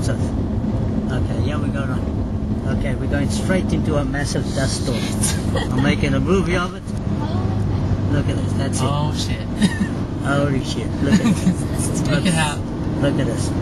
So, okay, yeah, we're going on. Okay, we're going straight into a massive dust storm. I'm making a movie of it. Look at this, that's it. Oh shit. Holy shit, look at this. Check it out. Look at this. Oh,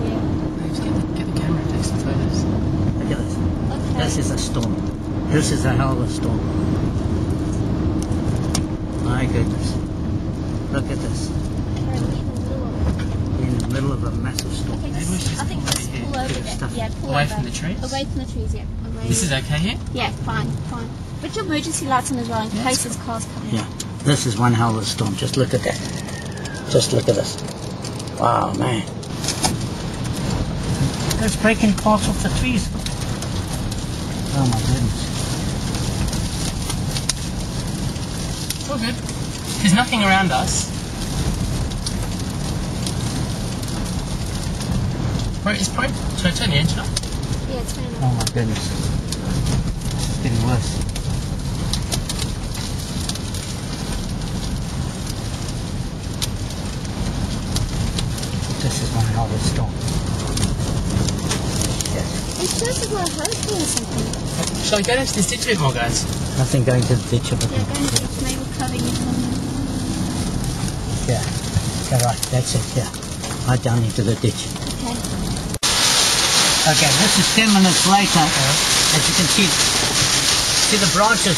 yeah. Get the camera and take some photos. Look at this. Okay. This is a storm. This is a hell of a storm. My goodness. Look at this. In the middle of a massive storm. I Maybe we should think just pull over there. Stuff. Yeah, pull Away over. from the trees? Away from the trees, yeah. Away. This is okay here? Yeah, fine, fine. Put your emergency lights on as well in case there's cars coming. Yeah, this is one hell of a storm. Just look at that. Just look at this. Wow, man. It's breaking parts off the trees. Oh my goodness. It's all good. There's nothing around us. Right, it's probably... Should I turn the engine off? Yeah, it's fine. Oh my goodness. It's getting worse. This is one hell of a storm. Yes. It's just a hurricane or something. Shall we go into this ditch a bit more, guys? Nothing going to the ditch of it. Yeah, going to maybe covering you from Yeah. Yeah, right. That's it. Yeah. Right down into the ditch. Okay. Okay, this is 10 minutes later. As you can see the branches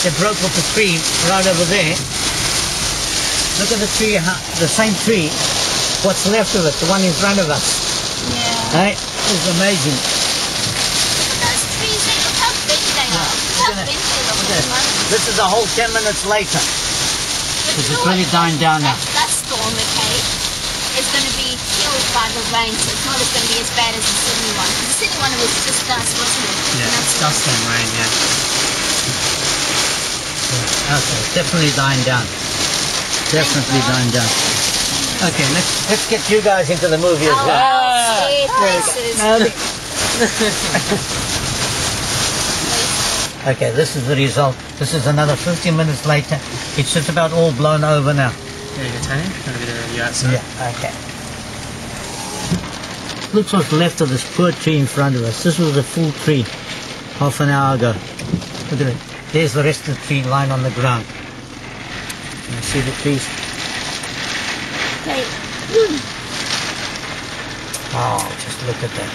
that broke off the tree right over there. Look at the tree, the same tree. What's left of it, the one in front of us. Yeah. Right? It's amazing. Those trees, look how big they are. Look how big they look. This is a whole 10 minutes later. This is really dying down now. That storm, okay, is going to be killed by the rain, so it's not going to be as bad as the Sydney one. The Sydney one was just dust, wasn't it? Yeah, it's dust and rain, yeah. Okay, definitely dying down. Definitely dying down. Okay, let's get you guys into the movie as well. Okay, this is the result. This is another 15 minutes later. It's just about all blown over now. There you go, Tony. Got a bit of you outside. Yeah, okay. Looks what's left of this poor tree in front of us. This was a full tree half an hour ago. Look at it. There's the rest of the tree lying on the ground. Can you see the trees? Okay. Oh, just look at that.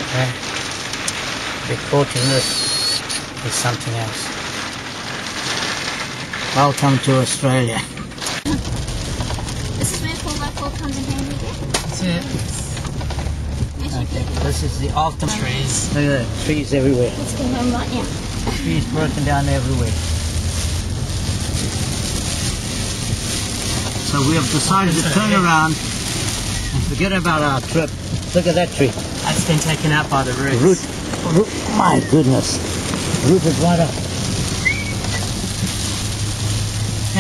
Okay. To be caught in this is something else. Welcome to Australia. This is where 4x4 comes in handy again. That's it. Okay, this is the aftermath. Trees. Look at that, trees everywhere. Let's go home right now. Trees broken down everywhere. So we have decided to turn around and forget about our trip. Look at that tree. That's been taken out by the roots. Root, my goodness. Root is right up.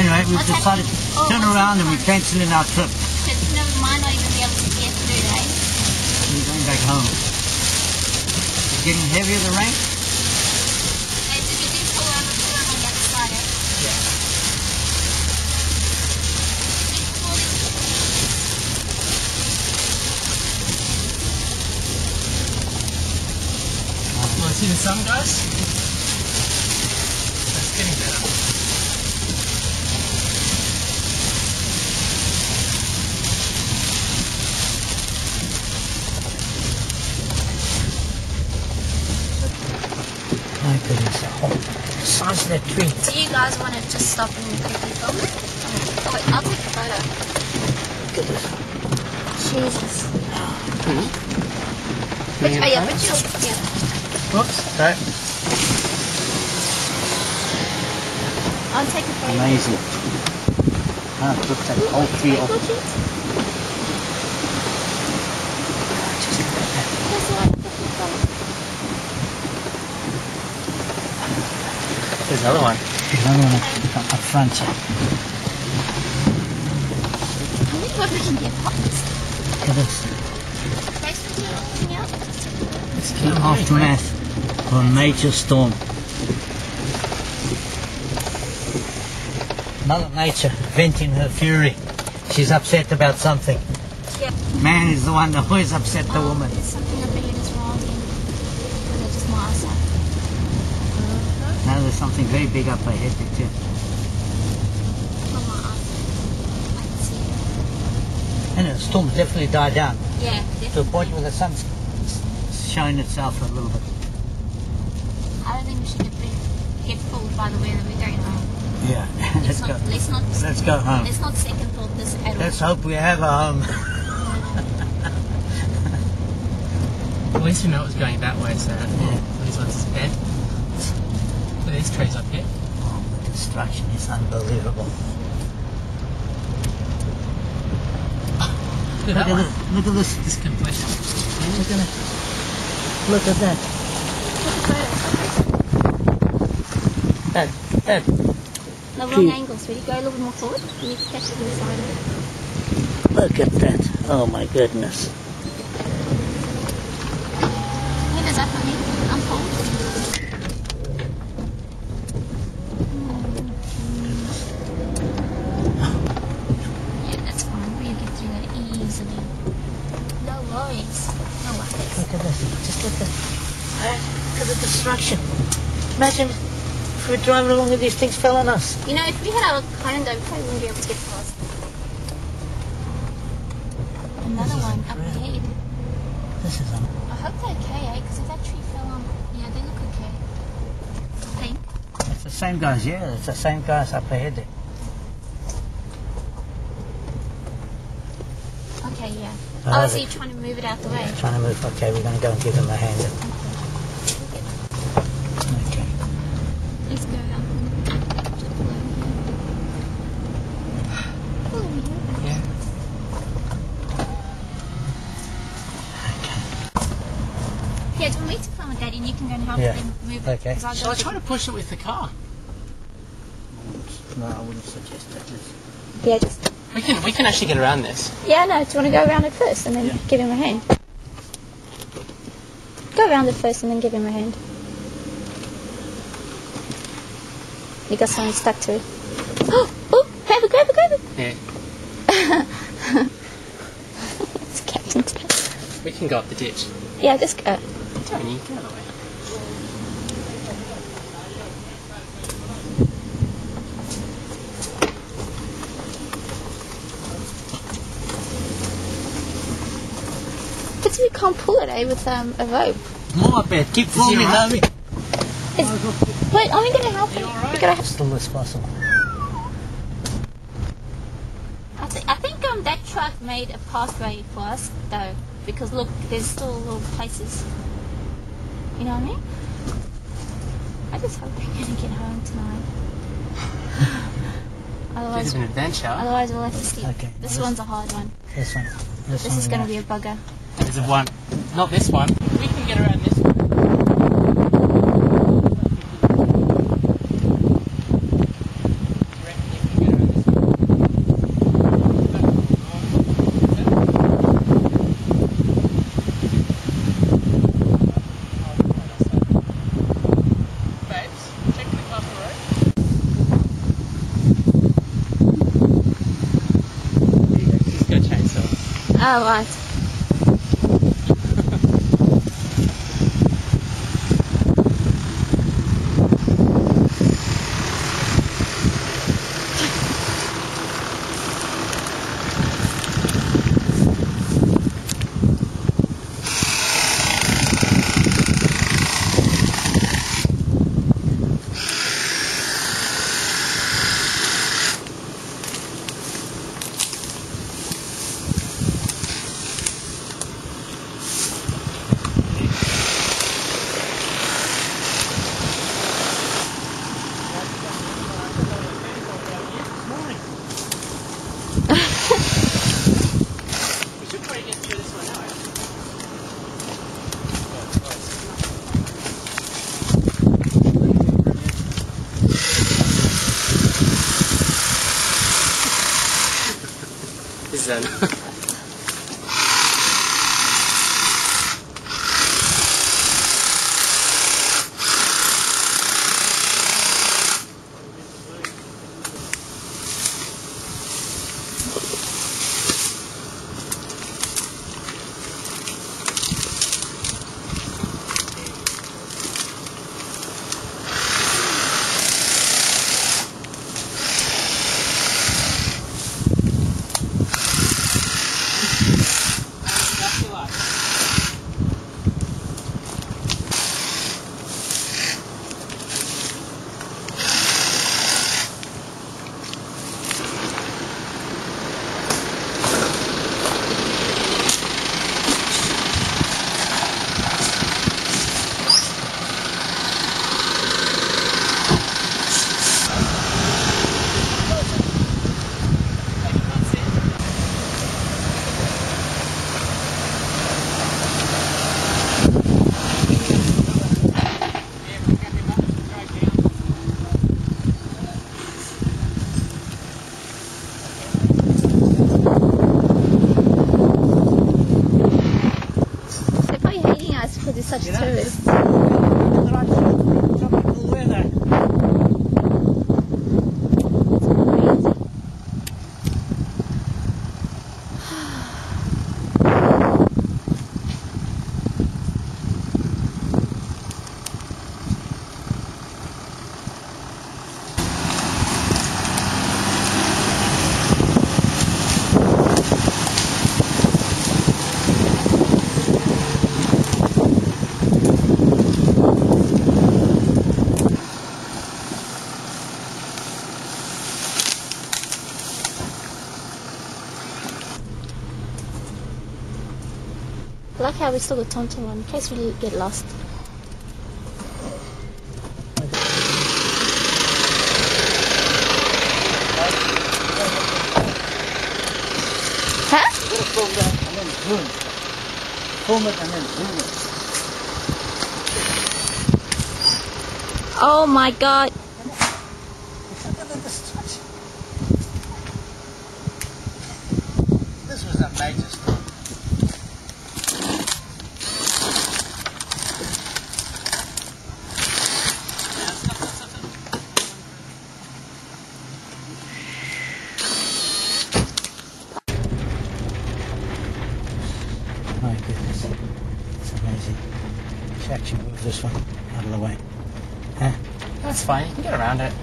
Anyway, we've decided to turn around and we're cancelling our trip. But you know, we might not even be able to get through, eh? We're going back home. It's getting heavier, the rain? Hey, did you do pull over on the other side, eh? Yeah. Want to see the sun, guys? It's getting better. My goodness, oh, the size of that tree. Do you guys want to just stop and quickly film it? Oh, wait, I'll take a photo. Look at this. Jesus. Cool. But, oh yeah, but you'll, yeah. Whoops, sorry. I'll take a photo. Amazing. Ah, look at that whole tree off. Just look at that. That's all right. There's another one. Another one up front here. I think what we can get pockets. Look at this. Let's The aftermath of a major storm. Mother Nature venting her fury. She's upset about something. Yeah. Man is the one that always upset the woman. There's something up ahead as well. Or they're just my eyesight. Now there's something very big up ahead there too. From my eyesight. I can see it. And the storm's definitely died down Yeah, to a point definitely. where the sun's showing itself a little bit. I don't think we should get fooled by the weather. We're going home. Yeah, let's go. Let's go home. Let's not second thought this at all. Let's hope we have a home. At least we know it was going that way, so these ones is bed. Look at these trees up here. Oh, the destruction is unbelievable. Look at that one. Look at this. This completion. Look at it. Look at that. That. No, wrong angles. Will you go a little more forward? You need to catch it inside of it. Look at that. Oh my goodness. Hey, there's up on me. I'm cold. Yeah, that's fine. We'll get through that easily. No worries. No worries. Look at this. Just look at the destruction. Imagine if we were driving along and these things fell on us. You know, if we had our current, we probably wouldn't be able to get past. Another This is one up incredible. ahead. This is I hope they're okay, eh? Because if that tree fell on, yeah, they look okay. I think. it's the same guys, yeah. It's the same guys up ahead there. Okay, yeah. Oh, Oh, so you're trying to move it out the way? Yeah, trying to move. Okay, we're going to go and give them a hand. Okay. Let's go up. Just pull over here. Pull over here. Yeah. Yeah, do you want me to come with Daddy and you can go and help Yeah. them move Okay. it? 'Cause I'll Shall I go try to push it with the car? No, I wouldn't suggest that. Yeah, just... We can actually get around this. Yeah, no, do you want to go around it first and then Yeah. give him a hand? Go around it first and then give him a hand. You got something stuck to it. Oh, grab it. Yeah. It's Captain's cat. We can go up the ditch. Yeah, just go. Tony, get out of the way. But we can't pull it, eh, with a rope. More bed. Keep falling, alright? Naomi. Wait, are we going to help him? We gotta Still as possible. I think that truck made a pathway for us, though, because look, there's still little places. You know what I mean? I just hope we're going to get home tonight. This is an adventure. Otherwise we'll have to sleep. Okay. This one's a hard one. This one. This is going to be a bugger. There's a one. Not this one. We can get around this one. Oh, right. Then. such You know, tourists. Tropical weather. I like how we still got Tonton on in case we get lost. Huh? You've got to film that and then zoom. Film it and then zoom it. Oh my god. This was a major storm. My goodness, it's amazing. Should actually move this one out of the way. Huh? That's fine, you can get around it. I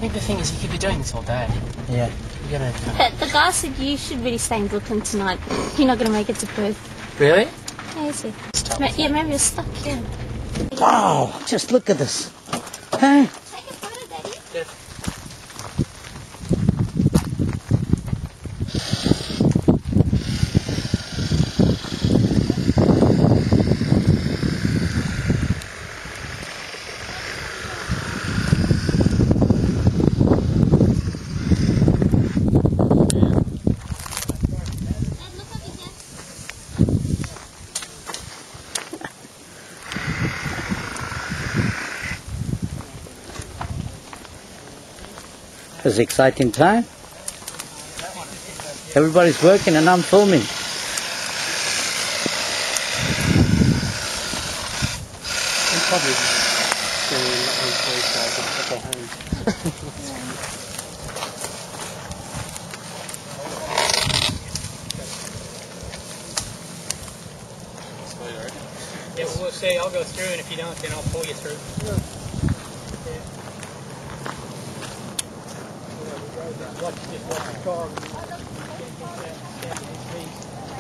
think the thing is you could be doing this all day. Yeah. You gotta... But the guy said you should really stay in Brooklyn tonight. You're not going to make it to Perth. Really? Yeah, is it? Yeah, maybe you're stuck here. Wow! Just look at this. Huh? Take a photo, Daddy. Good. It's an exciting time. Everybody's working and I'm filming. I'm probably doing on those guys at their home. Yeah, well, we'll see. I'll go through, and if you don't, then I'll pull you through. Watch the car.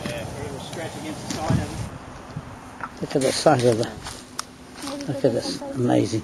Yeah, it will scratch against the side of it. Look at the size of that. Look at this. Amazing.